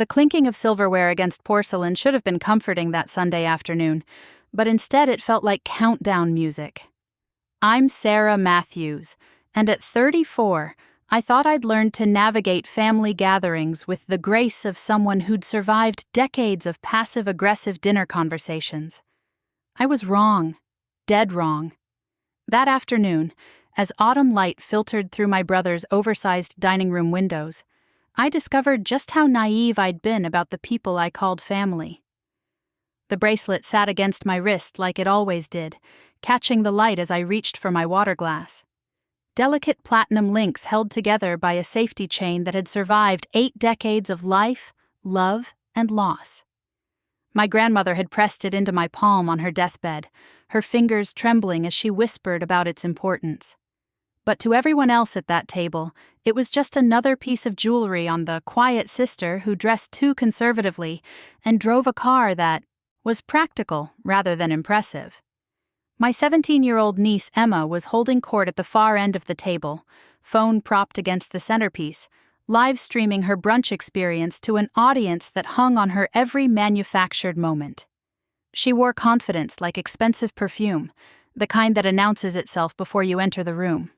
The clinking of silverware against porcelain should have been comforting that Sunday afternoon, but instead it felt like countdown music. I'm Sarah Matthews, and at 34, I thought I'd learned to navigate family gatherings with the grace of someone who'd survived decades of passive-aggressive dinner conversations. I was wrong, dead wrong. That afternoon, as autumn light filtered through my brother's oversized dining room windows, I discovered just how naive I'd been about the people I called family. The bracelet sat against my wrist like it always did, catching the light as I reached for my water glass. Delicate platinum links held together by a safety chain that had survived 8 decades of life, love, and loss. My grandmother had pressed it into my palm on her deathbed, her fingers trembling as she whispered about its importance. But to everyone else at that table, it was just another piece of jewelry on the quiet sister who dressed too conservatively and drove a car that was practical rather than impressive. My 17-year-old niece Emma was holding court at the far end of the table, phone propped against the centerpiece, live-streaming her brunch experience to an audience that hung on her every manufactured moment. She wore confidence like expensive perfume, the kind that announces itself before you enter the room.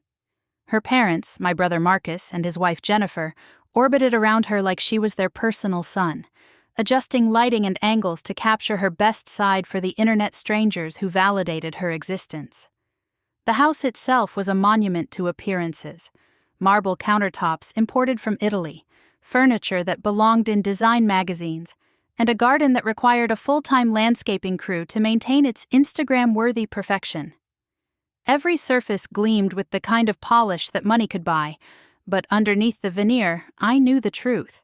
Her parents, my brother Marcus and his wife Jennifer, orbited around her like she was their personal sun, adjusting lighting and angles to capture her best side for the internet strangers who validated her existence. The house itself was a monument to appearances: marble countertops imported from Italy, furniture that belonged in design magazines, and a garden that required a full-time landscaping crew to maintain its Instagram-worthy perfection. Every surface gleamed with the kind of polish that money could buy, but underneath the veneer, I knew the truth.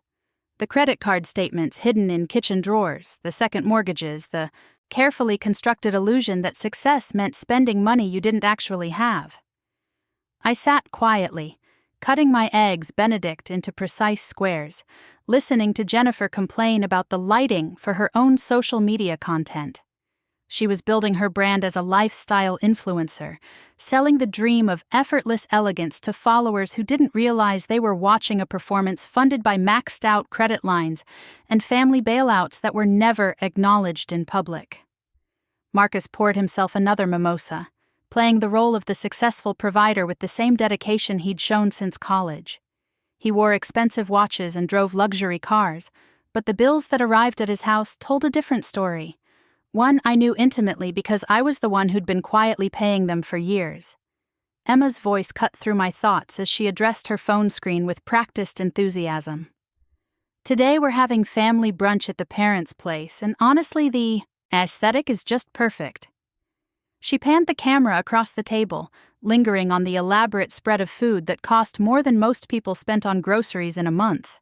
The credit card statements hidden in kitchen drawers, the second mortgages, the carefully constructed illusion that success meant spending money you didn't actually have. I sat quietly, cutting my eggs Benedict into precise squares, listening to Jennifer complain about the lighting for her own social media content. She was building her brand as a lifestyle influencer, selling the dream of effortless elegance to followers who didn't realize they were watching a performance funded by maxed-out credit lines and family bailouts that were never acknowledged in public. Marcus poured himself another mimosa, playing the role of the successful provider with the same dedication he'd shown since college. He wore expensive watches and drove luxury cars, but the bills that arrived at his house told a different story. One I knew intimately because I was the one who'd been quietly paying them for years. Emma's voice cut through my thoughts as she addressed her phone screen with practiced enthusiasm. Today we're having family brunch at the parents' place, and honestly the aesthetic is just perfect. She panned the camera across the table, lingering on the elaborate spread of food that cost more than most people spent on groceries in a month.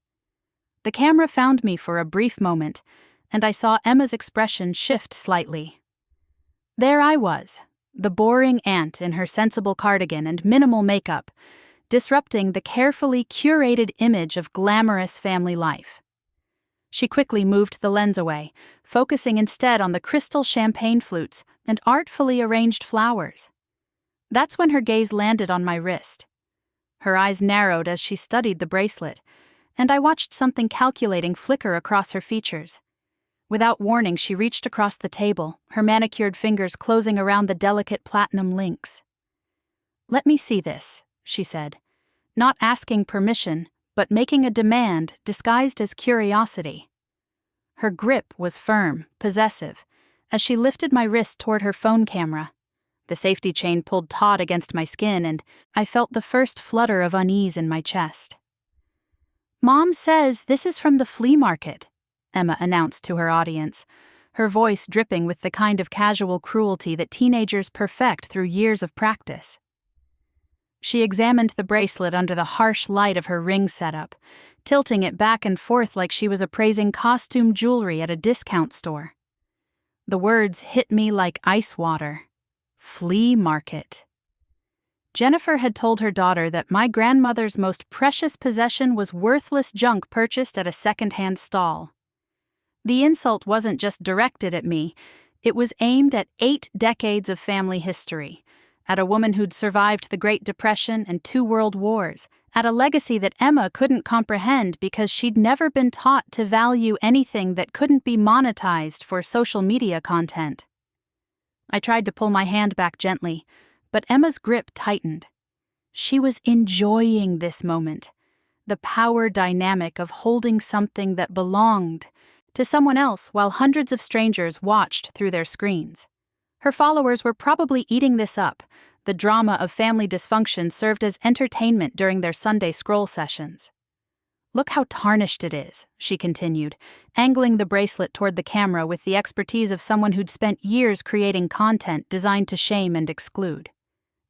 The camera found me for a brief moment, and I saw Emma's expression shift slightly. There I was, the boring aunt in her sensible cardigan and minimal makeup, disrupting the carefully curated image of glamorous family life. She quickly moved the lens away, focusing instead on the crystal champagne flutes and artfully arranged flowers. That's when her gaze landed on my wrist. Her eyes narrowed as she studied the bracelet, and I watched something calculating flicker across her features. Without warning, she reached across the table, her manicured fingers closing around the delicate platinum links. "Let me see this," she said, not asking permission, but making a demand disguised as curiosity. Her grip was firm, possessive, as she lifted my wrist toward her phone camera. The safety chain pulled taut against my skin, and I felt the first flutter of unease in my chest. "Mom says this is from the flea market," Emma announced to her audience, her voice dripping with the kind of casual cruelty that teenagers perfect through years of practice. She examined the bracelet under the harsh light of her ring setup, tilting it back and forth like she was appraising costume jewelry at a discount store. The words hit me like ice water. Flea market. Jennifer had told her daughter that my grandmother's most precious possession was worthless junk purchased at a second-hand stall. The insult wasn't just directed at me, it was aimed at 8 decades of family history, at a woman who'd survived the Great Depression and 2 world wars, at a legacy that Emma couldn't comprehend because she'd never been taught to value anything that couldn't be monetized for social media content. I tried to pull my hand back gently, but Emma's grip tightened. She was enjoying this moment, the power dynamic of holding something that belonged to someone else while hundreds of strangers watched through their screens. Her followers were probably eating this up. The drama of family dysfunction served as entertainment during their Sunday scroll sessions. "Look how tarnished it is," she continued, angling the bracelet toward the camera with the expertise of someone who'd spent years creating content designed to shame and exclude.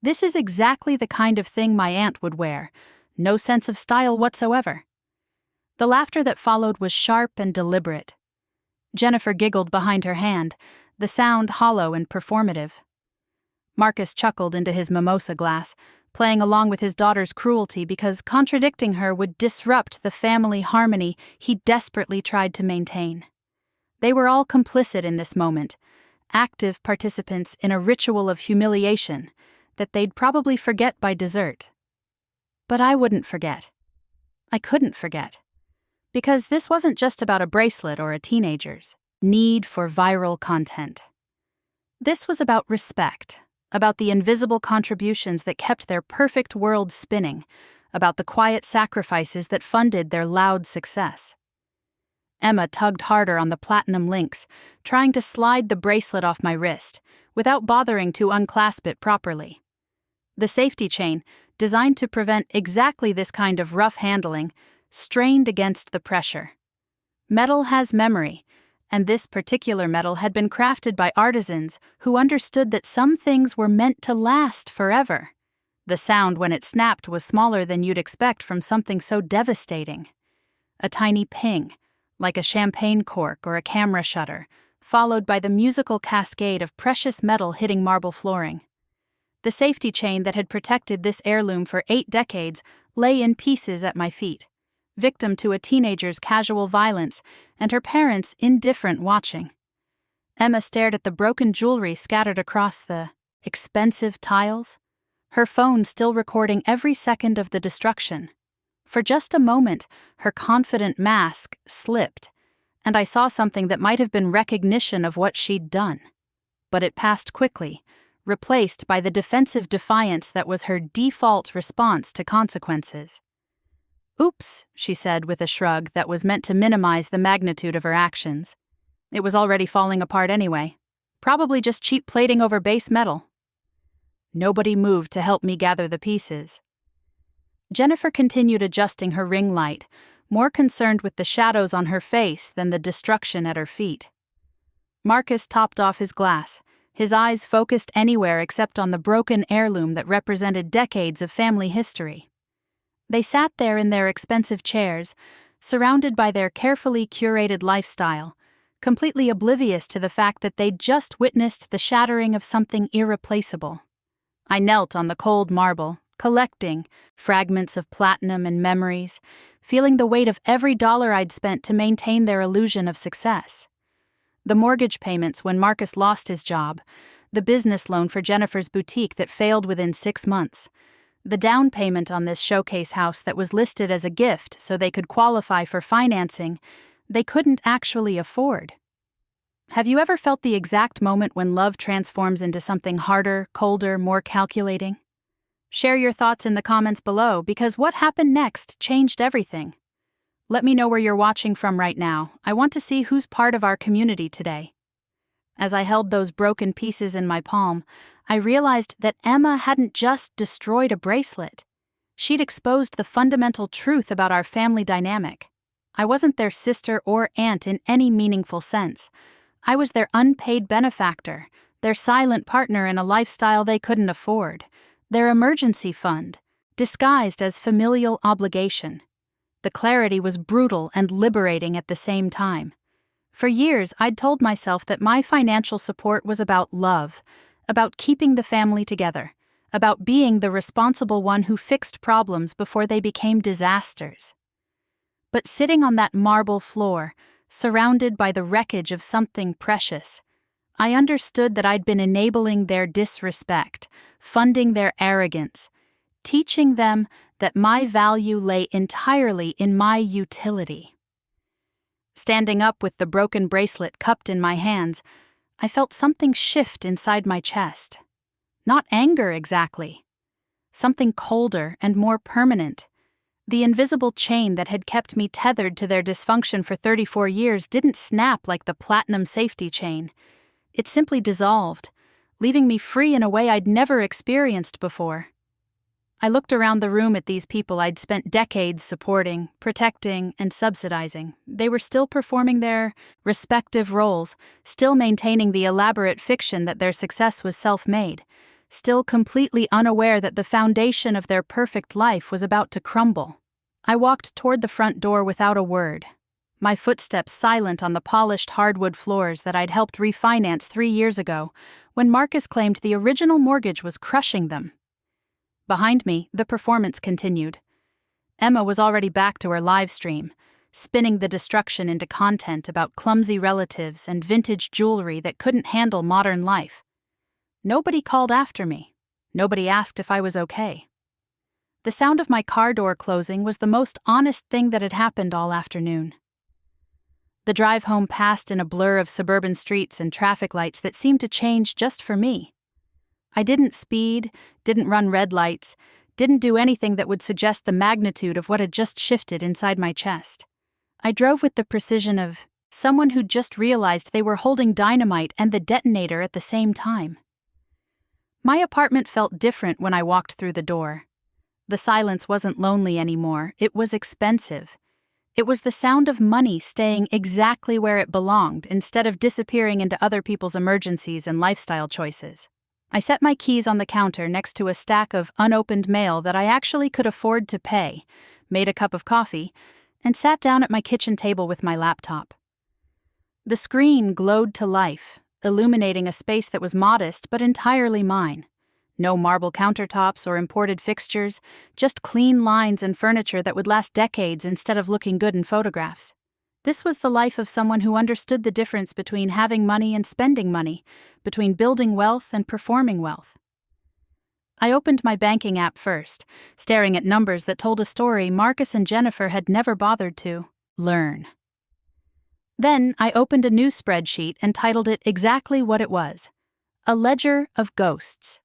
"This is exactly the kind of thing my aunt would wear. No sense of style whatsoever." The laughter that followed was sharp and deliberate. Jennifer giggled behind her hand, the sound hollow and performative. Marcus chuckled into his mimosa glass, playing along with his daughter's cruelty because contradicting her would disrupt the family harmony he desperately tried to maintain. They were all complicit in this moment, active participants in a ritual of humiliation that they'd probably forget by dessert. But I wouldn't forget. I couldn't forget. Because this wasn't just about a bracelet or a teenager's need for viral content. This was about respect, about the invisible contributions that kept their perfect world spinning, about the quiet sacrifices that funded their loud success. Emma tugged harder on the platinum links, trying to slide the bracelet off my wrist, without bothering to unclasp it properly. The safety chain, designed to prevent exactly this kind of rough handling, strained against the pressure. Metal has memory, and this particular metal had been crafted by artisans who understood that some things were meant to last forever. The sound when it snapped was smaller than you'd expect from something so devastating. A tiny ping, like a champagne cork or a camera shutter, followed by the musical cascade of precious metal hitting marble flooring. The safety chain that had protected this heirloom for 8 decades lay in pieces at my feet, victim to a teenager's casual violence and her parents' indifferent watching. Emma stared at the broken jewelry scattered across the expensive tiles, her phone still recording every second of the destruction. For just a moment, her confident mask slipped, and I saw something that might have been recognition of what she'd done. But it passed quickly, replaced by the defensive defiance that was her default response to consequences. "Oops," she said with a shrug that was meant to minimize the magnitude of her actions. It was already falling apart anyway. Probably just cheap plating over base metal. Nobody moved to help me gather the pieces. Jennifer continued adjusting her ring light, more concerned with the shadows on her face than the destruction at her feet. Marcus topped off his glass, his eyes focused anywhere except on the broken heirloom that represented decades of family history. They sat there in their expensive chairs, surrounded by their carefully curated lifestyle, completely oblivious to the fact that they'd just witnessed the shattering of something irreplaceable. I knelt on the cold marble, collecting fragments of platinum and memories, feeling the weight of every dollar I'd spent to maintain their illusion of success. The mortgage payments when Marcus lost his job, the business loan for Jennifer's boutique that failed within 6 months, the down payment on this showcase house that was listed as a gift so they could qualify for financing they couldn't actually afford. Have you ever felt the exact moment when love transforms into something harder, colder, more calculating? Share your thoughts in the comments below because what happened next changed everything. Let me know where you're watching from right now. I want to see who's part of our community today. As I held those broken pieces in my palm, I realized that Emma hadn't just destroyed a bracelet. She'd exposed the fundamental truth about our family dynamic. I wasn't their sister or aunt in any meaningful sense. I was their unpaid benefactor, their silent partner in a lifestyle they couldn't afford, their emergency fund, disguised as familial obligation. The clarity was brutal and liberating at the same time. For years, I'd told myself that my financial support was about love, about keeping the family together, about being the responsible one who fixed problems before they became disasters. But sitting on that marble floor, surrounded by the wreckage of something precious, I understood that I'd been enabling their disrespect, funding their arrogance, teaching them that my value lay entirely in my utility. Standing up with the broken bracelet cupped in my hands, I felt something shift inside my chest. Not anger exactly. Something colder and more permanent. The invisible chain that had kept me tethered to their dysfunction for 34 years didn't snap like the platinum safety chain. It simply dissolved, leaving me free in a way I'd never experienced before. I looked around the room at these people I'd spent decades supporting, protecting, and subsidizing. They were still performing their respective roles, still maintaining the elaborate fiction that their success was self-made, still completely unaware that the foundation of their perfect life was about to crumble. I walked toward the front door without a word, my footsteps silent on the polished hardwood floors that I'd helped refinance 3 years ago, when Marcus claimed the original mortgage was crushing them. Behind me, the performance continued. Emma was already back to her live stream, spinning the destruction into content about clumsy relatives and vintage jewelry that couldn't handle modern life. Nobody called after me. Nobody asked if I was okay. The sound of my car door closing was the most honest thing that had happened all afternoon. The drive home passed in a blur of suburban streets and traffic lights that seemed to change just for me. I didn't speed, didn't run red lights, didn't do anything that would suggest the magnitude of what had just shifted inside my chest. I drove with the precision of someone who'd just realized they were holding dynamite and the detonator at the same time. My apartment felt different when I walked through the door. The silence wasn't lonely anymore, it was expensive. It was the sound of money staying exactly where it belonged instead of disappearing into other people's emergencies and lifestyle choices. I set my keys on the counter next to a stack of unopened mail that I actually could afford to pay, made a cup of coffee, and sat down at my kitchen table with my laptop. The screen glowed to life, illuminating a space that was modest but entirely mine. No marble countertops or imported fixtures, just clean lines and furniture that would last decades instead of looking good in photographs. This was the life of someone who understood the difference between having money and spending money, between building wealth and performing wealth. I opened my banking app first, staring at numbers that told a story Marcus and Jennifer had never bothered to learn. Then I opened a new spreadsheet and titled it exactly what it was: a ledger of ghosts.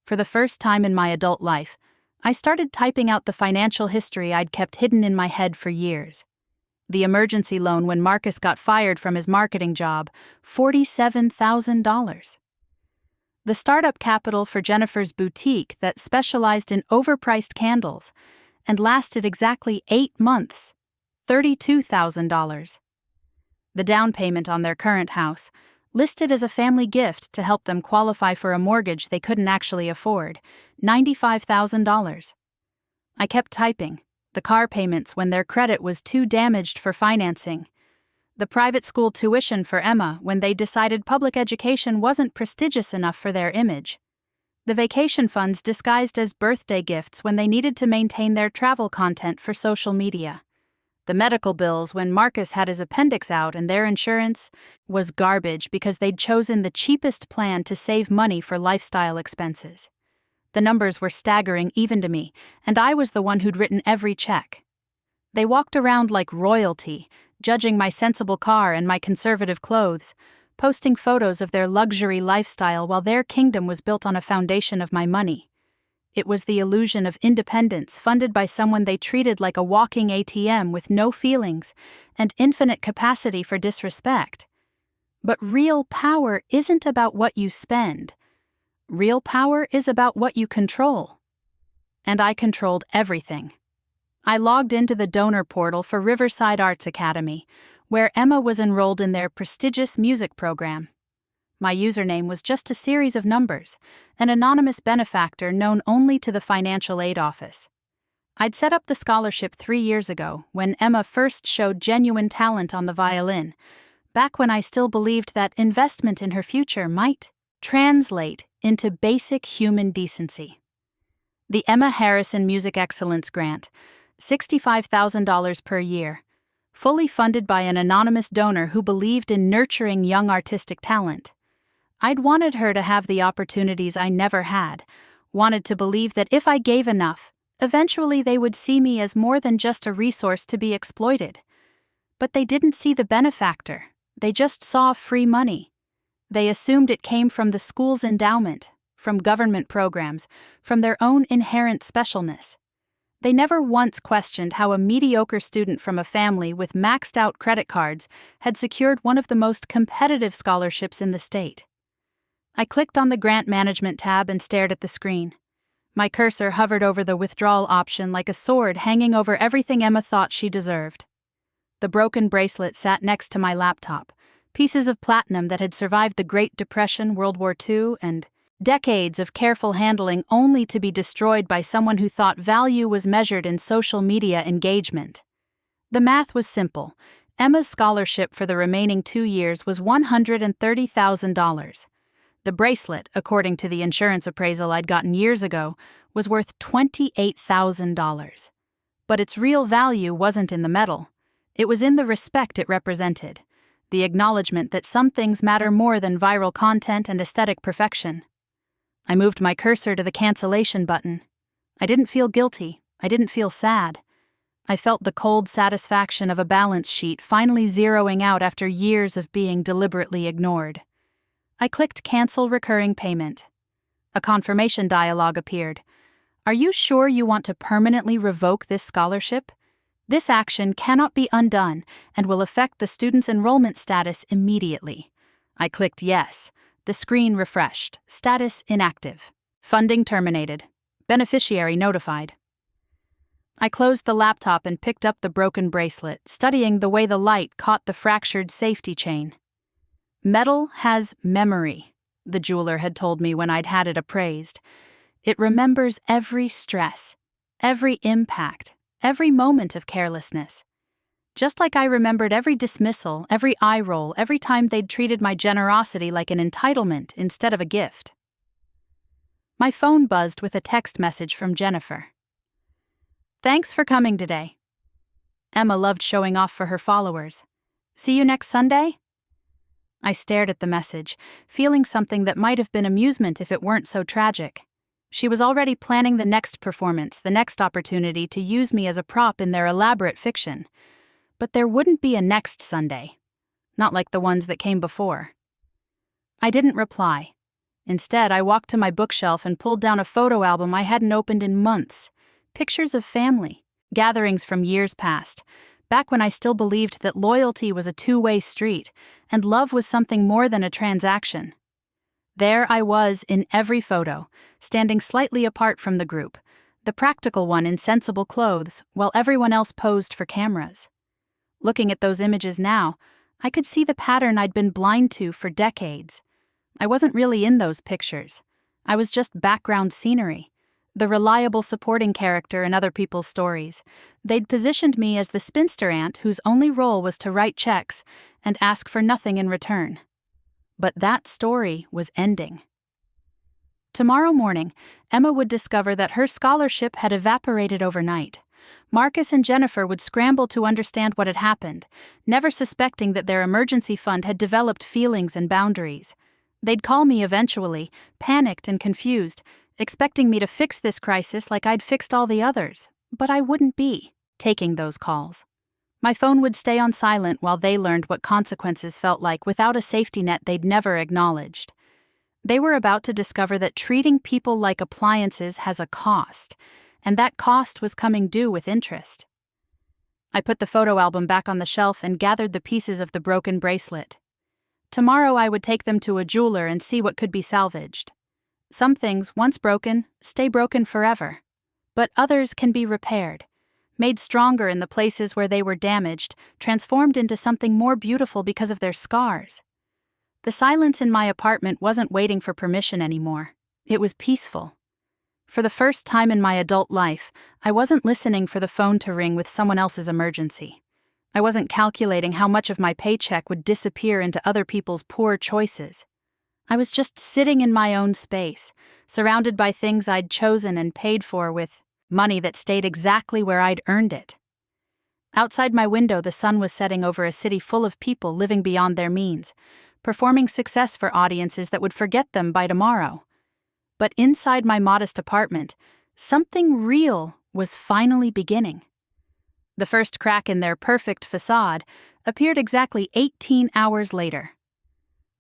For the first time in my adult life, I started typing out the financial history I'd kept hidden in my head for years. The emergency loan when Marcus got fired from his marketing job, $47,000. The startup capital for Jennifer's boutique that specialized in overpriced candles and lasted exactly 8 months, $32,000. The down payment on their current house, listed as a family gift to help them qualify for a mortgage they couldn't actually afford, $95,000. I kept typing. The car payments when their credit was too damaged for financing. The private school tuition for Emma when they decided public education wasn't prestigious enough for their image. The vacation funds disguised as birthday gifts when they needed to maintain their travel content for social media. The medical bills when Marcus had his appendix out and their insurance was garbage because they'd chosen the cheapest plan to save money for lifestyle expenses. The numbers were staggering even to me, and I was the one who'd written every check. They walked around like royalty, judging my sensible car and my conservative clothes, posting photos of their luxury lifestyle while their kingdom was built on a foundation of my money. It was the illusion of independence funded by someone they treated like a walking ATM with no feelings and infinite capacity for disrespect. But real power isn't about what you spend. Real power is about what you control. And I controlled everything. I logged into the donor portal for Riverside Arts Academy, where Emma was enrolled in their prestigious music program. My username was just a series of numbers, an anonymous benefactor known only to the financial aid office. I'd set up the scholarship 3 years ago, when Emma first showed genuine talent on the violin, back when I still believed that investment in her future might translate into basic human decency. The Emma Harrison Music Excellence Grant, $65,000 per year, fully funded by an anonymous donor who believed in nurturing young artistic talent. I'd wanted her to have the opportunities I never had, wanted to believe that if I gave enough, eventually they would see me as more than just a resource to be exploited. But they didn't see the benefactor, they just saw free money. They assumed it came from the school's endowment, from government programs, from their own inherent specialness. They never once questioned how a mediocre student from a family with maxed-out credit cards had secured one of the most competitive scholarships in the state. I clicked on the Grant Management tab and stared at the screen. My cursor hovered over the withdrawal option like a sword hanging over everything Emma thought she deserved. The broken bracelet sat next to my laptop, pieces of platinum that had survived the Great Depression, World War II, and decades of careful handling only to be destroyed by someone who thought value was measured in social media engagement. The math was simple. Emma's scholarship for the remaining 2 years was $130,000. The bracelet, according to the insurance appraisal I'd gotten years ago, was worth $28,000. But its real value wasn't in the metal. It was in the respect it represented, the acknowledgement that some things matter more than viral content and aesthetic perfection. I moved my cursor to the cancellation button. I didn't feel guilty. I didn't feel sad. I felt the cold satisfaction of a balance sheet finally zeroing out after years of being deliberately ignored. I clicked Cancel Recurring Payment. A confirmation dialog appeared. Are you sure you want to permanently revoke this scholarship? This action cannot be undone and will affect the student's enrollment status immediately. I clicked Yes. The screen refreshed. Status inactive. Funding terminated. Beneficiary notified. I closed the laptop and picked up the broken bracelet, studying the way the light caught the fractured safety chain. Metal has memory, the jeweler had told me when I'd had it appraised. It remembers every stress, every impact, every moment of carelessness. Just like I remembered every dismissal, every eye roll, every time they'd treated my generosity like an entitlement instead of a gift. My phone buzzed with a text message from Jennifer. Thanks for coming today. Emma loved showing off for her followers. See you next Sunday? I stared at the message, feeling something that might have been amusement if it weren't so tragic. She was already planning the next performance, the next opportunity to use me as a prop in their elaborate fiction. But there wouldn't be a next Sunday. Not like the ones that came before. I didn't reply. Instead, I walked to my bookshelf and pulled down a photo album I hadn't opened in months. Pictures of family, gatherings from years past, back when I still believed that loyalty was a two-way street and love was something more than a transaction. There I was in every photo, standing slightly apart from the group, the practical one in sensible clothes, while everyone else posed for cameras. Looking at those images now, I could see the pattern I'd been blind to for decades. I wasn't really in those pictures. I was just background scenery, the reliable supporting character in other people's stories. They'd positioned me as the spinster aunt whose only role was to write checks and ask for nothing in return. But that story was ending. Tomorrow morning, Emma would discover that her scholarship had evaporated overnight. Marcus and Jennifer would scramble to understand what had happened, never suspecting that their emergency fund had developed feelings and boundaries. They'd call me eventually, panicked and confused, expecting me to fix this crisis like I'd fixed all the others, but I wouldn't be taking those calls. My phone would stay on silent while they learned what consequences felt like without a safety net they'd never acknowledged. They were about to discover that treating people like appliances has a cost, and that cost was coming due with interest. I put the photo album back on the shelf and gathered the pieces of the broken bracelet. Tomorrow I would take them to a jeweler and see what could be salvaged. Some things, once broken, stay broken forever, but others can be repaired, made stronger in the places where they were damaged, transformed into something more beautiful because of their scars. The silence in my apartment wasn't waiting for permission anymore. It was peaceful. For the first time in my adult life, I wasn't listening for the phone to ring with someone else's emergency. I wasn't calculating how much of my paycheck would disappear into other people's poor choices. I was just sitting in my own space, surrounded by things I'd chosen and paid for with money that stayed exactly where I'd earned it. Outside my window, the sun was setting over a city full of people living beyond their means, performing success for audiences that would forget them by tomorrow. But inside my modest apartment, something real was finally beginning. The first crack in their perfect facade appeared exactly 18 hours later.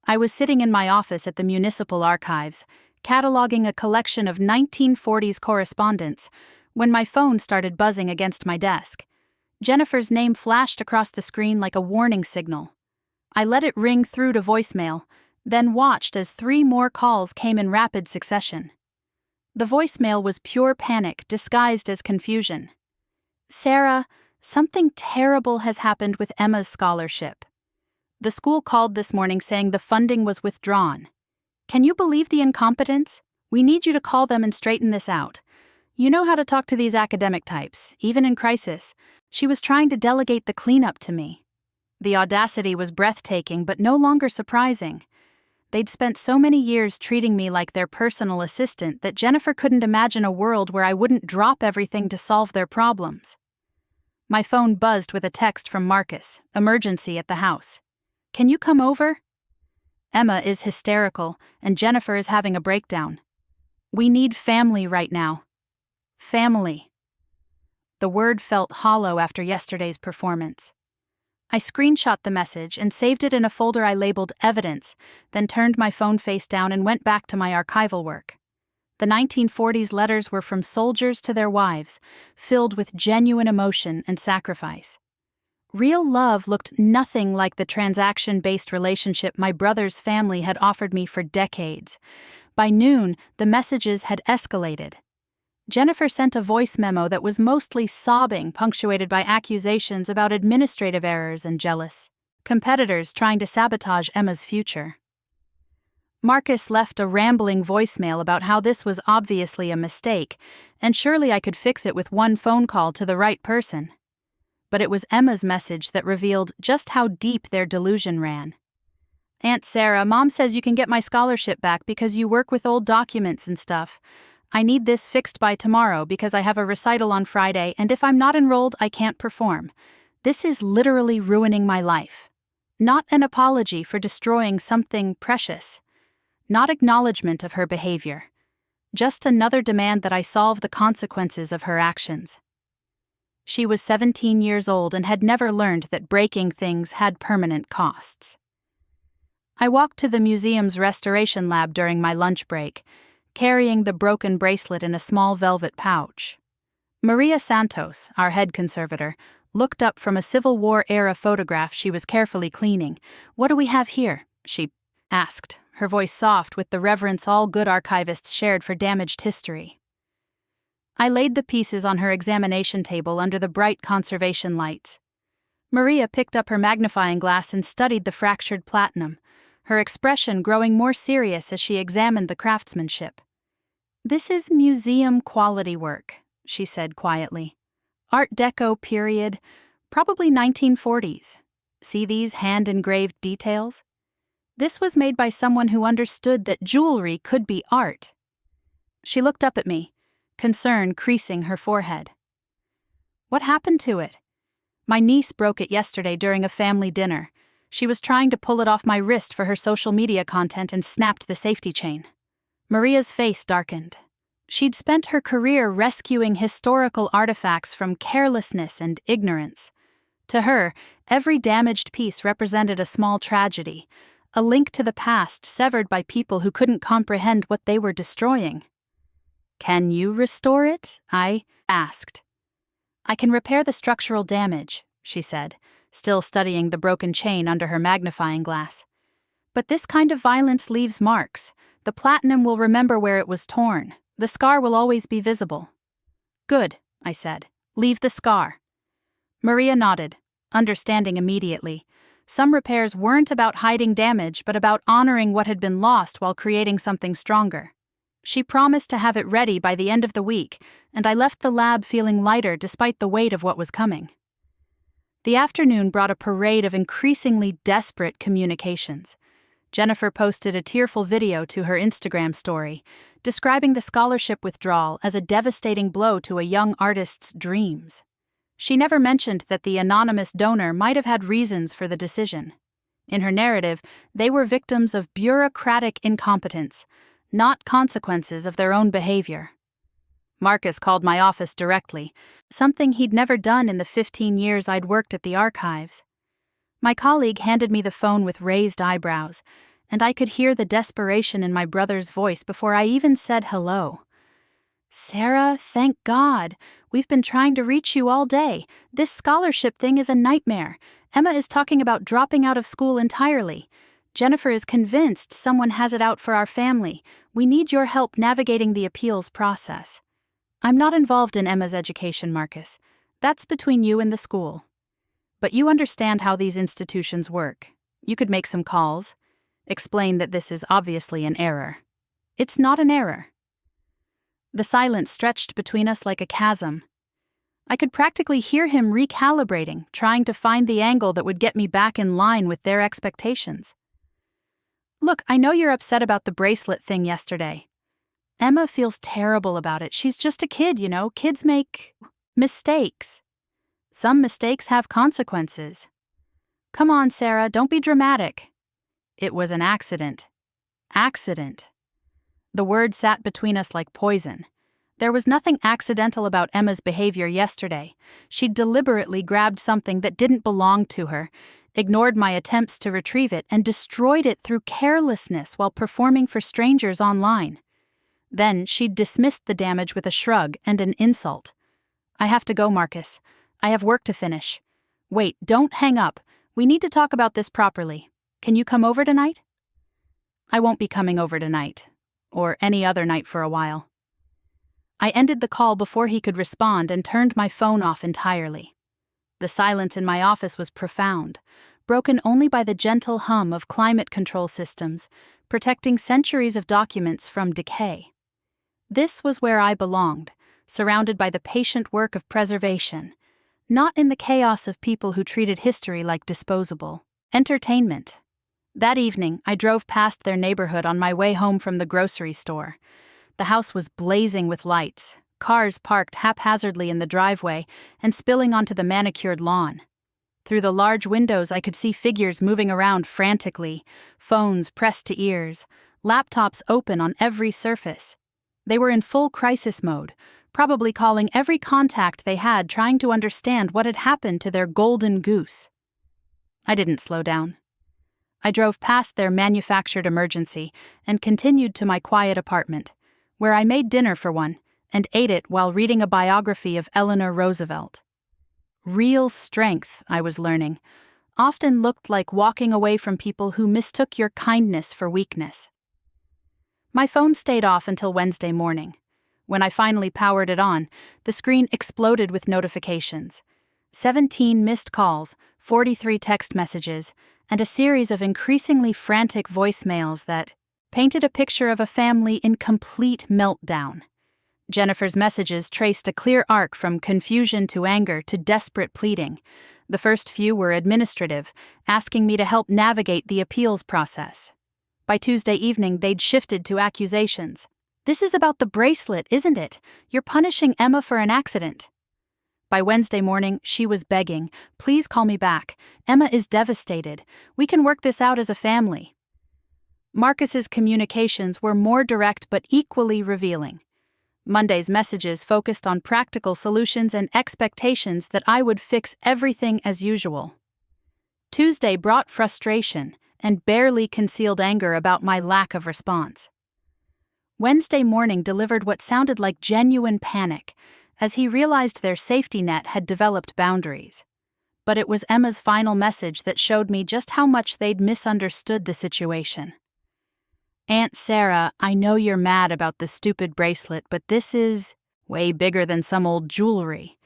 I was sitting in my office at the Municipal Archives, cataloging a collection of 1940s correspondence, when my phone started buzzing against my desk. Jennifer's name flashed across the screen like a warning signal. I let it ring through to voicemail, then watched as 3 more calls came in rapid succession. The voicemail was pure panic disguised as confusion. "Sarah, something terrible has happened with Emma's scholarship. The school called this morning saying the funding was withdrawn. Can you believe the incompetence? We need you to call them and straighten this out. You know how to talk to these academic types, even in crisis." She was trying to delegate the cleanup to me. The audacity was breathtaking but no longer surprising. They'd spent so many years treating me like their personal assistant that Jennifer couldn't imagine a world where I wouldn't drop everything to solve their problems. My phone buzzed with a text from Marcus, "Emergency at the house. Can you come over? Emma is hysterical and Jennifer is having a breakdown. We need family right now. Family." The word felt hollow after yesterday's performance. I screenshot the message and saved it in a folder I labeled Evidence, then turned my phone face down and went back to my archival work. The 1940s letters were from soldiers to their wives, filled with genuine emotion and sacrifice. Real love looked nothing like the transaction-based relationship my brother's family had offered me for decades. By noon, the messages had escalated. Jennifer sent a voice memo that was mostly sobbing, punctuated by accusations about administrative errors and jealous competitors trying to sabotage Emma's future. Marcus left a rambling voicemail about how this was obviously a mistake, and surely I could fix it with one phone call to the right person. But it was Emma's message that revealed just how deep their delusion ran. "Aunt Sarah, Mom says you can get my scholarship back because you work with old documents and stuff. I need this fixed by tomorrow because I have a recital on Friday, and if I'm not enrolled, I can't perform. This is literally ruining my life. Not an apology for destroying something precious. Not acknowledgement of her behavior. Just another demand that I solve the consequences of her actions." She was 17 years old and had never learned that breaking things had permanent costs. I walked to the museum's restoration lab during my lunch break, carrying the broken bracelet in a small velvet pouch. Maria Santos, our head conservator, looked up from a Civil War-era photograph she was carefully cleaning. "What do we have here?" she asked, her voice soft with the reverence all good archivists shared for damaged history. I laid the pieces on her examination table under the bright conservation lights. Maria picked up her magnifying glass and studied the fractured platinum, her expression growing more serious as she examined the craftsmanship. "This is museum-quality work," she said quietly. "Art Deco period, probably 1940s. See these hand-engraved details? This was made by someone who understood that jewelry could be art." She looked up at me, concern creasing her forehead. "What happened to it? My niece broke it yesterday during a family dinner. She was trying to pull it off my wrist for her social media content and snapped the safety chain." Maria's face darkened. She'd spent her career rescuing historical artifacts from carelessness and ignorance. To her, every damaged piece represented a small tragedy, a link to the past severed by people who couldn't comprehend what they were destroying. "Can you restore it?" I asked. "I can repair the structural damage," she said, still studying the broken chain under her magnifying glass. "But this kind of violence leaves marks. The platinum will remember where it was torn. The scar will always be visible." "Good," I said. "Leave the scar." Maria nodded, understanding immediately. Some repairs weren't about hiding damage, but about honoring what had been lost while creating something stronger. She promised to have it ready by the end of the week, and I left the lab feeling lighter despite the weight of what was coming. The afternoon brought a parade of increasingly desperate communications. Jennifer posted a tearful video to her Instagram story, describing the scholarship withdrawal as a devastating blow to a young artist's dreams. She never mentioned that the anonymous donor might have had reasons for the decision. In her narrative, they were victims of bureaucratic incompetence, not consequences of their own behavior. Marcus called my office directly, something he'd never done in the 15 years I'd worked at the archives. My colleague handed me the phone with raised eyebrows, and I could hear the desperation in my brother's voice before I even said hello. "Sarah, thank God. We've been trying to reach you all day. This scholarship thing is a nightmare. Emma is talking about dropping out of school entirely. Jennifer is convinced someone has it out for our family. We need your help navigating the appeals process." "I'm not involved in Emma's education, Marcus. That's between you and the school. But you understand how these institutions work. You could make some calls. Explain that this is obviously an error." "It's not an error." The silence stretched between us like a chasm. I could practically hear him recalibrating, trying to find the angle that would get me back in line with their expectations. "Look, I know you're upset about the bracelet thing yesterday. Emma feels terrible about it. She's just a kid, you know. Kids make mistakes. Some mistakes have consequences. Come on, Sarah, don't be dramatic." "It was an accident." Accident. The word sat between us like poison. There was nothing accidental about Emma's behavior yesterday. She'd deliberately grabbed something that didn't belong to her, ignored my attempts to retrieve it, and destroyed it through carelessness while performing for strangers online. Then she'd dismissed the damage with a shrug and an insult. "I have to go, Marcus. I have work to finish." "Wait, don't hang up. We need to talk about this properly. Can you come over tonight?" "I won't be coming over tonight. Or any other night for a while." I ended the call before he could respond and turned my phone off entirely. The silence in my office was profound, broken only by the gentle hum of climate control systems, protecting centuries of documents from decay. This was where I belonged, surrounded by the patient work of preservation, not in the chaos of people who treated history like disposable entertainment. That evening, I drove past their neighborhood on my way home from the grocery store. The house was blazing with lights, cars parked haphazardly in the driveway and spilling onto the manicured lawn. Through the large windows, I could see figures moving around frantically, phones pressed to ears, laptops open on every surface. They were in full crisis mode, probably calling every contact they had, trying to understand what had happened to their golden goose. I didn't slow down. I drove past their manufactured emergency and continued to my quiet apartment, where I made dinner for one and ate it while reading a biography of Eleanor Roosevelt. Real strength, I was learning, often looked like walking away from people who mistook your kindness for weakness. My phone stayed off until Wednesday morning. When I finally powered it on, the screen exploded with notifications. 17 missed calls, 43 text messages, and a series of increasingly frantic voicemails that painted a picture of a family in complete meltdown. Jennifer's messages traced a clear arc from confusion to anger to desperate pleading. The first few were administrative, asking me to help navigate the appeals process. By Tuesday evening, they'd shifted to accusations. "This is about the bracelet, isn't it? You're punishing Emma for an accident." By Wednesday morning, she was begging, "Please call me back. Emma is devastated. We can work this out as a family." Marcus's communications were more direct but equally revealing. Monday's messages focused on practical solutions and expectations that I would fix everything as usual. Tuesday brought frustration and barely concealed anger about my lack of response. Wednesday morning delivered what sounded like genuine panic, as he realized their safety net had developed boundaries. But it was Emma's final message that showed me just how much they'd misunderstood the situation. "Aunt Sarah, I know you're mad about the stupid bracelet, but this is way bigger than some old jewelry.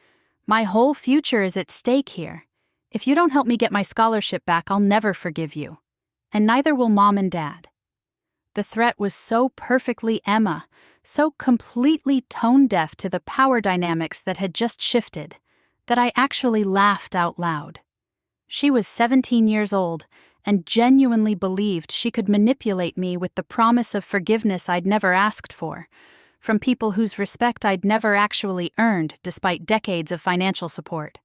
My whole future is at stake here. If you don't help me get my scholarship back, I'll never forgive you. And neither will Mom and Dad." The threat was so perfectly Emma, so completely tone-deaf to the power dynamics that had just shifted, that I actually laughed out loud. She was 17 years old and genuinely believed she could manipulate me with the promise of forgiveness I'd never asked for, from people whose respect I'd never actually earned despite decades of financial support.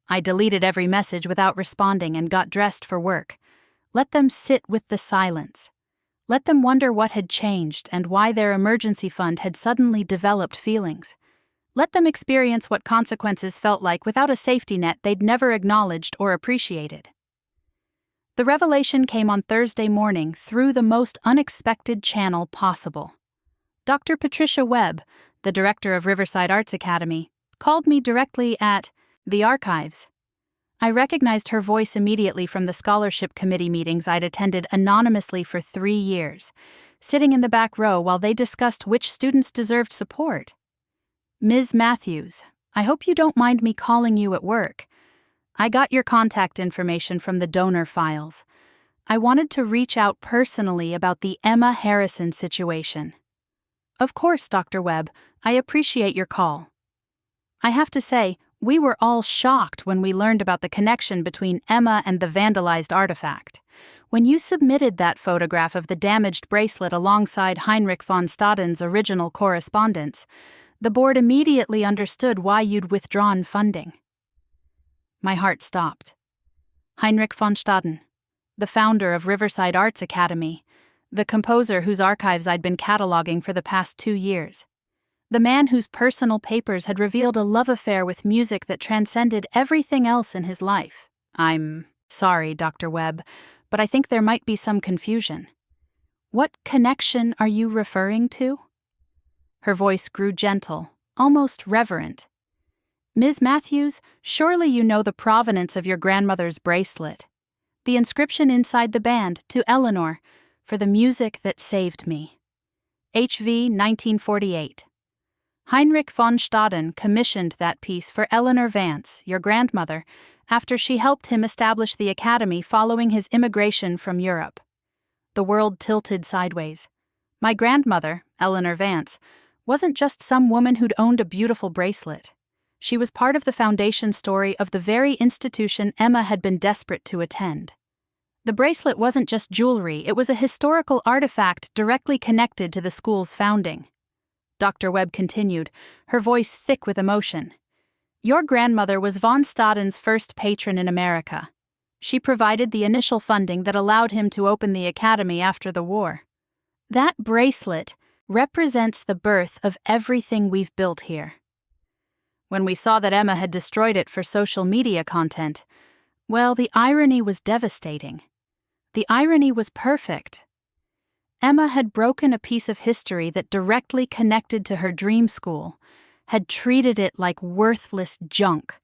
I deleted every message without responding and got dressed for work. Let them sit with the silence. Let them wonder what had changed and why their emergency fund had suddenly developed feelings. Let them experience what consequences felt like without a safety net they'd never acknowledged or appreciated. The revelation came on Thursday morning through the most unexpected channel possible. Dr. Patricia Webb, the director of Riverside Arts Academy, called me directly at the archives. I recognized her voice immediately from the scholarship committee meetings I'd attended anonymously for 3 years, sitting in the back row while they discussed which students deserved support. Ms. Matthews, I hope you don't mind me calling you at work. I got your contact information from the donor files. I wanted to reach out personally about the Emma Harrison situation. Of course, Dr. Webb, I appreciate your call. I have to say, we were all shocked when we learned about the connection between Emma and the vandalized artifact. When you submitted that photograph of the damaged bracelet alongside Heinrich von Staden's original correspondence, the board immediately understood why you'd withdrawn funding. My heart stopped. Heinrich von Staden, the founder of Riverside Arts Academy, the composer whose archives I'd been cataloging for the past 2 years, the man whose personal papers had revealed a love affair with music that transcended everything else in his life. I'm sorry, Dr. Webb, but I think there might be some confusion. What connection are you referring to? Her voice grew gentle, almost reverent. Ms. Matthews, surely you know the provenance of your grandmother's bracelet. The inscription inside the band, to Eleanor, for the music that saved me. HV 1948. Heinrich von Staden commissioned that piece for Eleanor Vance, your grandmother, after she helped him establish the academy following his immigration from Europe. The world tilted sideways. My grandmother, Eleanor Vance, wasn't just some woman who'd owned a beautiful bracelet. She was part of the foundation story of the very institution Emma had been desperate to attend. The bracelet wasn't just jewelry, it was a historical artifact directly connected to the school's founding. Dr. Webb continued, her voice thick with emotion. Your grandmother was von Staden's first patron in America. She provided the initial funding that allowed him to open the academy after the war. That bracelet represents the birth of everything we've built here. When we saw that Emma had destroyed it for social media content, well, the irony was devastating. The irony was perfect. Emma had broken a piece of history that directly connected to her dream school, had treated it like worthless junk,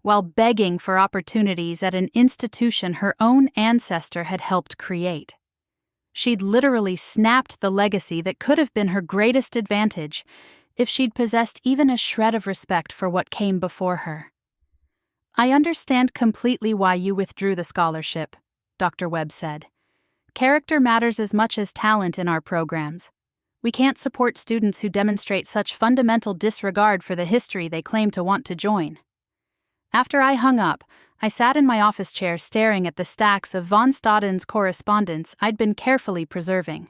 while begging for opportunities at an institution her own ancestor had helped create. She'd literally snapped the legacy that could have been her greatest advantage if she'd possessed even a shred of respect for what came before her. I understand completely why you withdrew the scholarship, Dr. Webb said. Character matters as much as talent in our programs. We can't support students who demonstrate such fundamental disregard for the history they claim to want to join. After I hung up, I sat in my office chair staring at the stacks of von Staden's correspondence I'd been carefully preserving.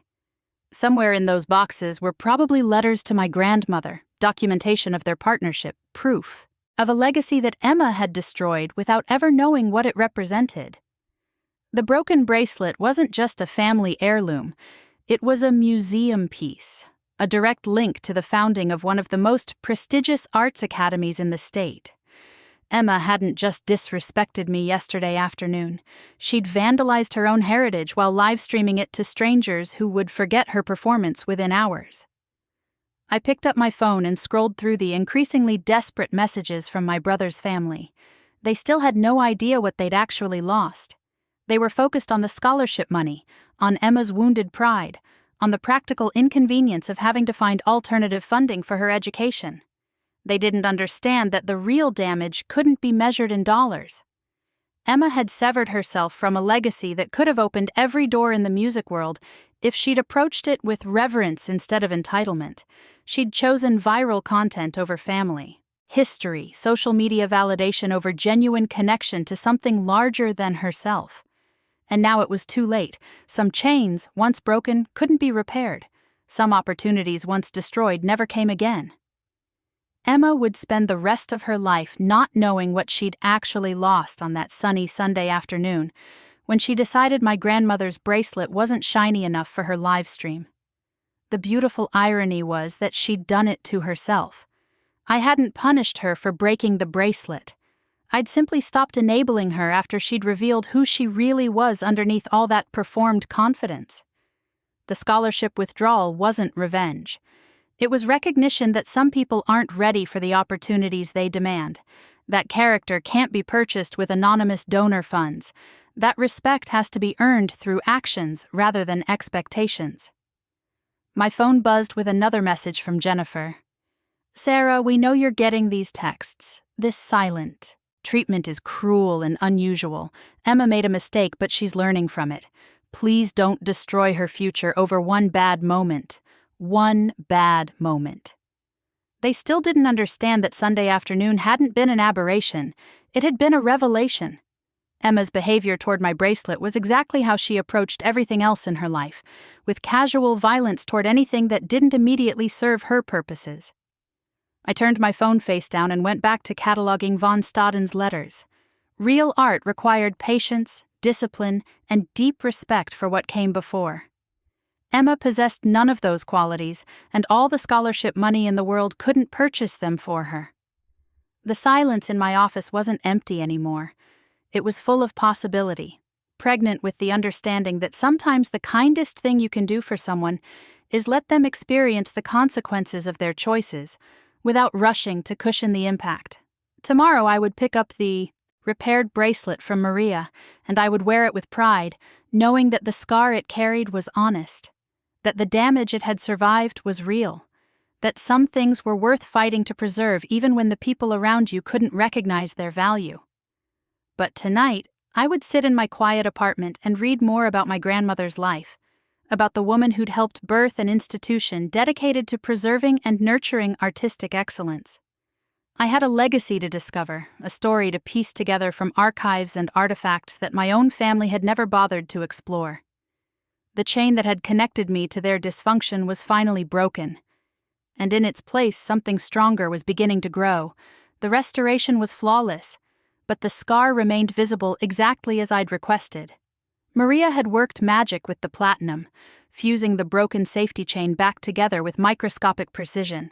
Somewhere in those boxes were probably letters to my grandmother, documentation of their partnership, proof of a legacy that Emma had destroyed without ever knowing what it represented. The broken bracelet wasn't just a family heirloom, it was a museum piece, a direct link to the founding of one of the most prestigious arts academies in the state. Emma hadn't just disrespected me yesterday afternoon. She'd vandalized her own heritage while live-streaming it to strangers who would forget her performance within hours. I picked up my phone and scrolled through the increasingly desperate messages from my brother's family. They still had no idea what they'd actually lost. They were focused on the scholarship money, on Emma's wounded pride, on the practical inconvenience of having to find alternative funding for her education. They didn't understand that the real damage couldn't be measured in dollars. Emma had severed herself from a legacy that could have opened every door in the music world if she'd approached it with reverence instead of entitlement. She'd chosen viral content over family, history, social media validation over genuine connection to something larger than herself. And now it was too late. Some chains, once broken, couldn't be repaired. Some opportunities once destroyed never came again. Emma would spend the rest of her life not knowing what she'd actually lost on that sunny Sunday afternoon, when she decided my grandmother's bracelet wasn't shiny enough for her live stream. The beautiful irony was that she'd done it to herself. I hadn't punished her for breaking the bracelet. I'd simply stopped enabling her after she'd revealed who she really was underneath all that performed confidence. The scholarship withdrawal wasn't revenge. It was recognition that some people aren't ready for the opportunities they demand. That character can't be purchased with anonymous donor funds. That respect has to be earned through actions rather than expectations. My phone buzzed with another message from Jennifer. "Sarah, we know you're getting these texts. This silent treatment is cruel and unusual. Emma made a mistake, but she's learning from it. Please don't destroy her future over one bad moment. One bad moment." They still didn't understand that Sunday afternoon hadn't been an aberration. It had been a revelation. Emma's behavior toward my bracelet was exactly how she approached everything else in her life, with casual violence toward anything that didn't immediately serve her purposes. I turned my phone face down and went back to cataloging von Staden's letters. Real art required patience, discipline, and deep respect for what came before. Emma possessed none of those qualities, and all the scholarship money in the world couldn't purchase them for her. The silence in my office wasn't empty anymore. It was full of possibility, pregnant with the understanding that sometimes the kindest thing you can do for someone is let them experience the consequences of their choices, without rushing to cushion the impact. Tomorrow I would pick up the repaired bracelet from Maria, and I would wear it with pride, knowing that the scar it carried was honest, that the damage it had survived was real, that some things were worth fighting to preserve even when the people around you couldn't recognize their value. But tonight, I would sit in my quiet apartment and read more about my grandmother's life, about the woman who'd helped birth an institution dedicated to preserving and nurturing artistic excellence. I had a legacy to discover, a story to piece together from archives and artifacts that my own family had never bothered to explore. The chain that had connected me to their dysfunction was finally broken, and in its place something stronger was beginning to grow. The restoration was flawless, but the scar remained visible exactly as I'd requested. Maria had worked magic with the platinum, fusing the broken safety chain back together with microscopic precision.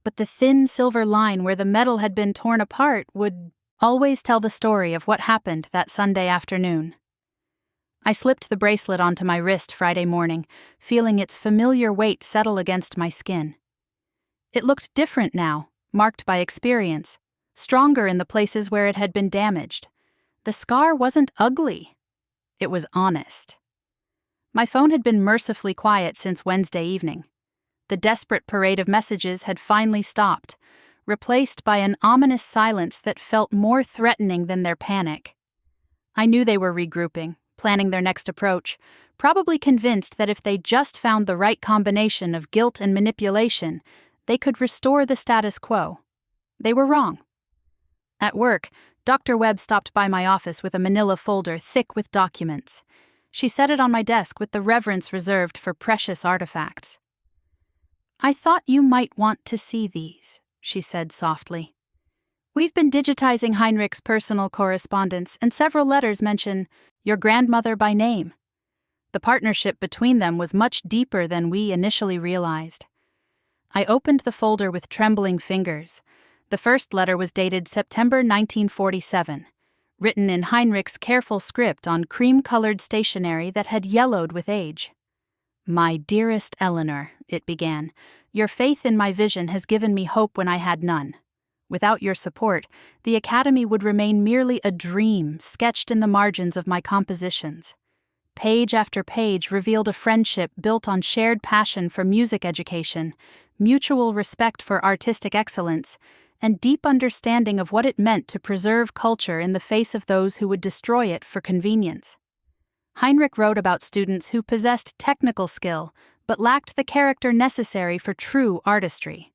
But the thin silver line where the metal had been torn apart would always tell the story of what happened that Sunday afternoon. I slipped the bracelet onto my wrist Friday morning, feeling its familiar weight settle against my skin. It looked different now, marked by experience, stronger in the places where it had been damaged. The scar wasn't ugly. It was honest. My phone had been mercifully quiet since Wednesday evening. The desperate parade of messages had finally stopped, replaced by an ominous silence that felt more threatening than their panic. I knew they were regrouping, planning their next approach, probably convinced that if they just found the right combination of guilt and manipulation, they could restore the status quo. They were wrong. At work, Dr. Webb stopped by my office with a manila folder thick with documents. She set it on my desk with the reverence reserved for precious artifacts. "I thought you might want to see these," she said softly. "We've been digitizing Heinrich's personal correspondence, and several letters mention your grandmother by name. The partnership between them was much deeper than we initially realized." I opened the folder with trembling fingers. The first letter was dated September 1947, written in Heinrich's careful script on cream-colored stationery that had yellowed with age. "My dearest Eleanor," it began, "your faith in my vision has given me hope when I had none. Without your support, the Academy would remain merely a dream sketched in the margins of my compositions. Page after page revealed a friendship built on shared passion for music education, mutual respect for artistic excellence, and deep understanding of what it meant to preserve culture in the face of those who would destroy it for convenience." Heinrich wrote about students who possessed technical skill but lacked the character necessary for true artistry.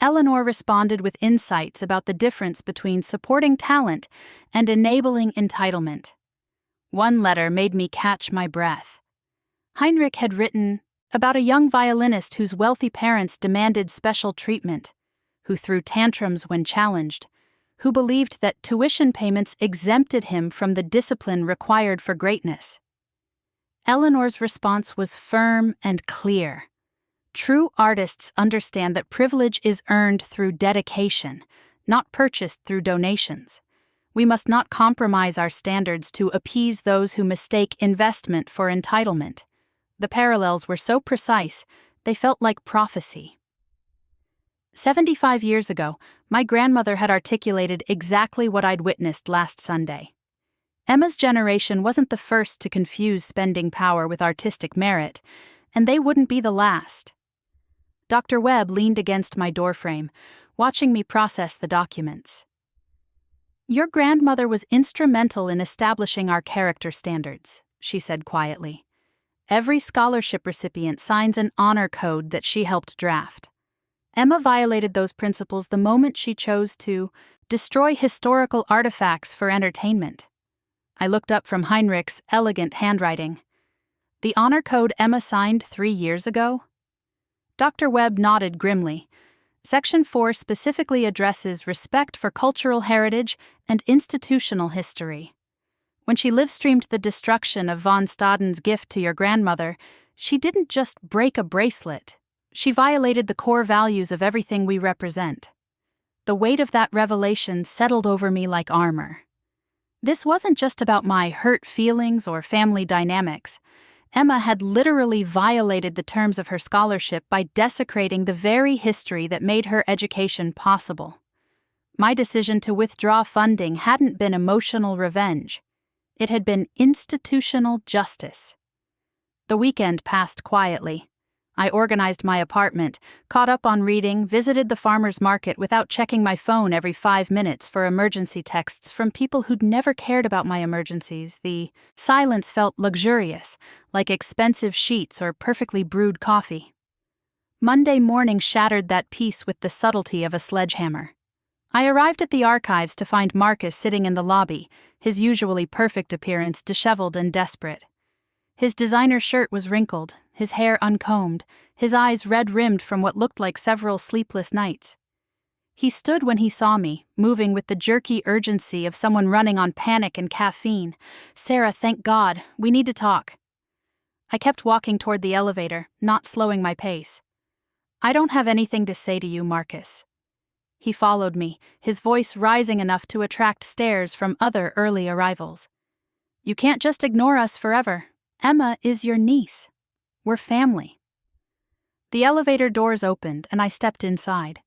Eleanor responded with insights about the difference between supporting talent and enabling entitlement. One letter made me catch my breath. Heinrich had written about a young violinist whose wealthy parents demanded special treatment, who threw tantrums when challenged, who believed that tuition payments exempted him from the discipline required for greatness. Eleanor's response was firm and clear. True artists understand that privilege is earned through dedication, not purchased through donations. We must not compromise our standards to appease those who mistake investment for entitlement. The parallels were so precise, they felt like prophecy. 75 years ago, my grandmother had articulated exactly what I'd witnessed last Sunday. Emma's generation wasn't the first to confuse spending power with artistic merit, and they wouldn't be the last. Dr. Webb leaned against my doorframe, watching me process the documents. "Your grandmother was instrumental in establishing our character standards," she said quietly. "Every scholarship recipient signs an honor code that she helped draft. Emma violated those principles the moment she chose to destroy historical artifacts for entertainment." I looked up from Heinrich's elegant handwriting. "The honor code Emma signed 3 years ago?" Dr. Webb nodded grimly. Section 4 specifically addresses respect for cultural heritage and institutional history. When she livestreamed the destruction of von Staden's gift to your grandmother, she didn't just break a bracelet. She violated the core values of everything we represent. The weight of that revelation settled over me like armor. This wasn't just about my hurt feelings or family dynamics. Emma had literally violated the terms of her scholarship by desecrating the very history that made her education possible. My decision to withdraw funding hadn't been emotional revenge. It had been institutional justice. The weekend passed quietly. I organized my apartment, caught up on reading, visited the farmer's market without checking my phone every 5 minutes for emergency texts from people who'd never cared about my emergencies. The silence felt luxurious, like expensive sheets or perfectly brewed coffee. Monday morning shattered that peace with the subtlety of a sledgehammer. I arrived at the archives to find Marcus sitting in the lobby, his usually perfect appearance disheveled and desperate. His designer shirt was wrinkled, his hair uncombed, his eyes red-rimmed from what looked like several sleepless nights. He stood when he saw me, moving with the jerky urgency of someone running on panic and caffeine. "Sarah, thank God, we need to talk." I kept walking toward the elevator, not slowing my pace. "I don't have anything to say to you, Marcus." He followed me, his voice rising enough to attract stares from other early arrivals. "You can't just ignore us forever. Emma is your niece. We're family." The elevator doors opened, and I stepped inside.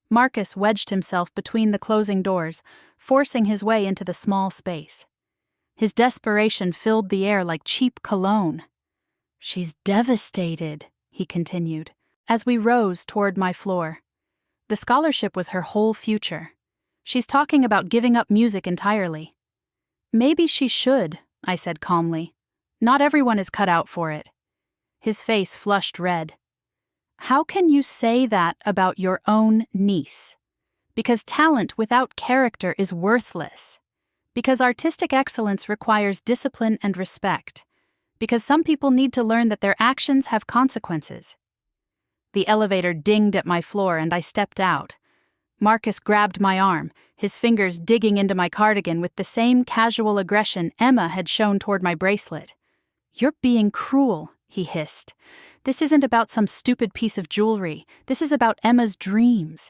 Marcus wedged himself between the closing doors, forcing his way into the small space. His desperation filled the air like cheap cologne. "She's devastated," he continued, as we rose toward my floor. The scholarship was her whole future. She's talking about giving up music entirely. "Maybe she should," I said calmly. "Not everyone is cut out for it." His face flushed red. "How can you say that about your own niece? Because talent without character is worthless. Because artistic excellence requires discipline and respect. Because some people need to learn that their actions have consequences." The elevator dinged at my floor and I stepped out. Marcus grabbed my arm, his fingers digging into my cardigan with the same casual aggression Emma had shown toward my bracelet. "You're being cruel," he hissed. "This isn't about some stupid piece of jewelry. This is about Emma's dreams."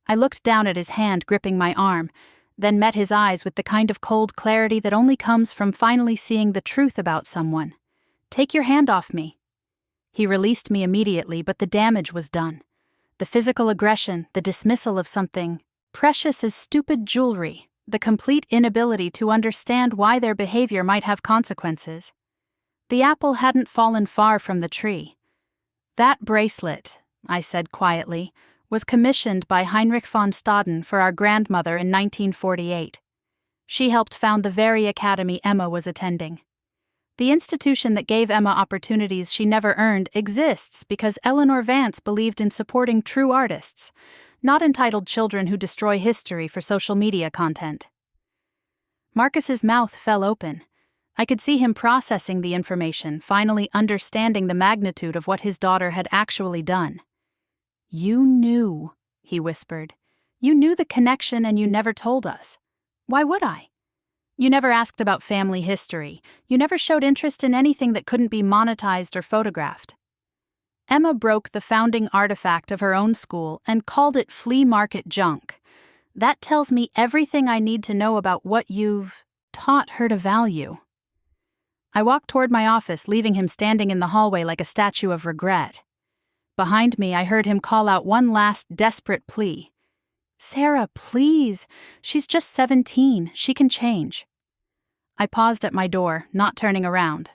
I looked down at his hand gripping my arm, then met his eyes with the kind of cold clarity that only comes from finally seeing the truth about someone. "Take your hand off me." He released me immediately, but the damage was done. The physical aggression, the dismissal of something precious as stupid jewelry, the complete inability to understand why their behavior might have consequences. The apple hadn't fallen far from the tree. "That bracelet," I said quietly, "was commissioned by Heinrich von Staden for our grandmother in 1948. She helped found the very academy Emma was attending. The institution that gave Emma opportunities she never earned exists because Eleanor Vance believed in supporting true artists, not entitled children who destroy history for social media content." Marcus's mouth fell open. I could see him processing the information, finally understanding the magnitude of what his daughter had actually done. "You knew," he whispered. "You knew the connection and you never told us. Why would I? You never asked about family history. You never showed interest in anything that couldn't be monetized or photographed." Emma broke the founding artifact of her own school and called it flea market junk. That tells me everything I need to know about what you've taught her to value. I walked toward my office, leaving him standing in the hallway like a statue of regret. Behind me, I heard him call out one last desperate plea. "Sarah, please. She's just 17. She can change." I paused at my door, not turning around.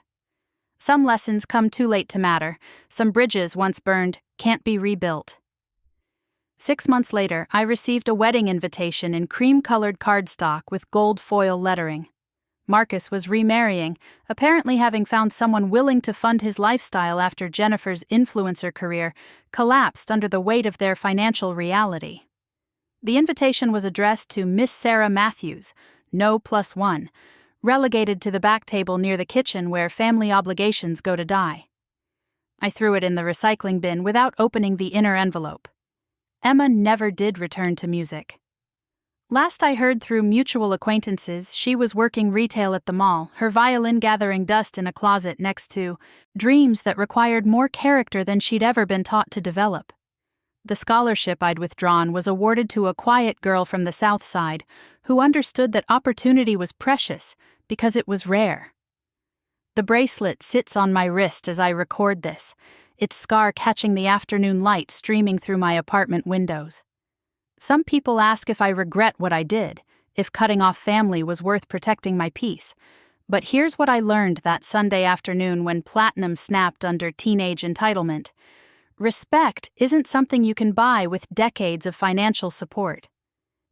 Some lessons come too late to matter. Some bridges once burned can't be rebuilt. 6 months later, I received a wedding invitation in cream-colored cardstock with gold foil lettering. Marcus was remarrying, apparently having found someone willing to fund his lifestyle after Jennifer's influencer career collapsed under the weight of their financial reality. The invitation was addressed to Miss Sarah Matthews, no +1, relegated to the back table near the kitchen where family obligations go to die. I threw it in the recycling bin without opening the inner envelope. Emma never did return to music. Last I heard through mutual acquaintances, she was working retail at the mall, her violin gathering dust in a closet next to dreams that required more character than she'd ever been taught to develop. The scholarship I'd withdrawn was awarded to a quiet girl from the South Side who understood that opportunity was precious because it was rare. The bracelet sits on my wrist as I record this, its scar catching the afternoon light streaming through my apartment windows. Some people ask if I regret what I did, if cutting off family was worth protecting my peace. But here's what I learned that Sunday afternoon when platinum snapped under teenage entitlement. Respect isn't something you can buy with decades of financial support.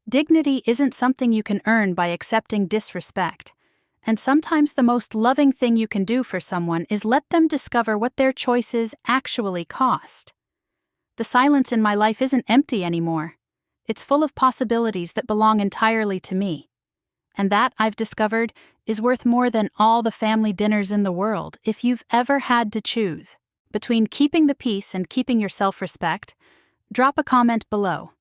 Dignity isn't something you can earn by accepting disrespect. And sometimes the most loving thing you can do for someone is let them discover what their choices actually cost. The silence in my life isn't empty anymore. It's full of possibilities that belong entirely to me. And that, I've discovered, is worth more than all the family dinners in the world if you've ever had to choose between keeping the peace and keeping your self-respect. Drop a comment below.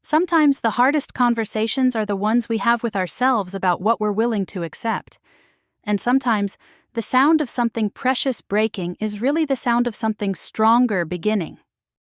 Sometimes the hardest conversations are the ones we have with ourselves about what we're willing to accept. And sometimes the sound of something precious breaking is really the sound of something stronger beginning.